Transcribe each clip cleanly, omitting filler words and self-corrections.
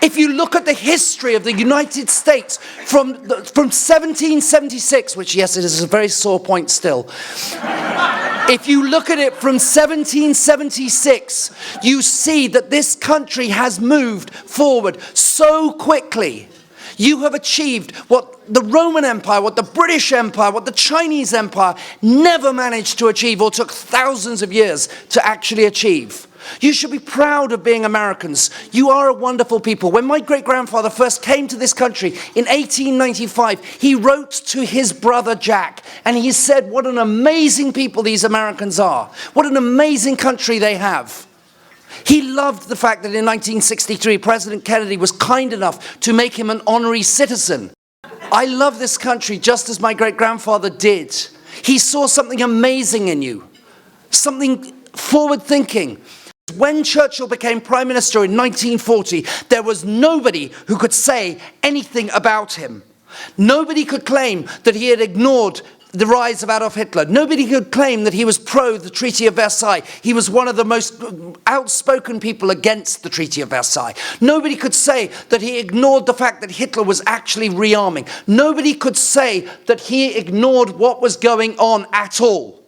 If you look at the history of the United States from 1776, which, yes, it is a very sore point still. If you look at it from 1776, you see that this country has moved forward so quickly. You have achieved what the Roman Empire, what the British Empire, what the Chinese Empire never managed to achieve or took thousands of years to actually achieve. You should be proud of being Americans. You are a wonderful people. When my great-grandfather first came to this country in 1895, he wrote to his brother Jack, and he said what an amazing people these Americans are. What an amazing country they have. He loved the fact that in 1963, President Kennedy was kind enough to make him an honorary citizen. I love this country just as my great-grandfather did. He saw something amazing in you, something forward-thinking. When Churchill became Prime Minister in 1940, there was nobody who could say anything about him. Nobody could claim that he had ignored the rise of Adolf Hitler. Nobody could claim that he was pro the Treaty of Versailles. He was one of the most outspoken people against the Treaty of Versailles. Nobody could say that he ignored the fact that Hitler was actually rearming. Nobody could say that he ignored what was going on at all.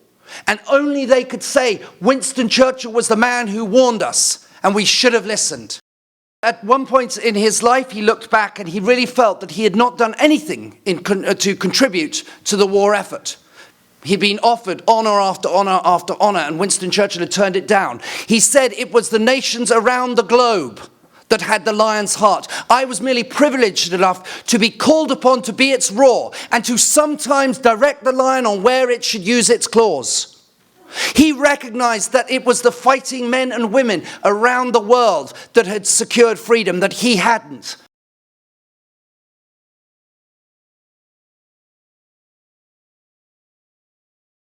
And only they could say Winston Churchill was the man who warned us, and we should have listened. At one point in his life, he looked back and he really felt that he had not done anything to contribute to the war effort. He'd been offered honor after honor after honor, and Winston Churchill had turned it down. He said it was the nations around the globe that had the lion's heart. I was merely privileged enough to be called upon to be its roar and to sometimes direct the lion on where it should use its claws. He recognized that it was the fighting men and women around the world that had secured freedom, that he hadn't.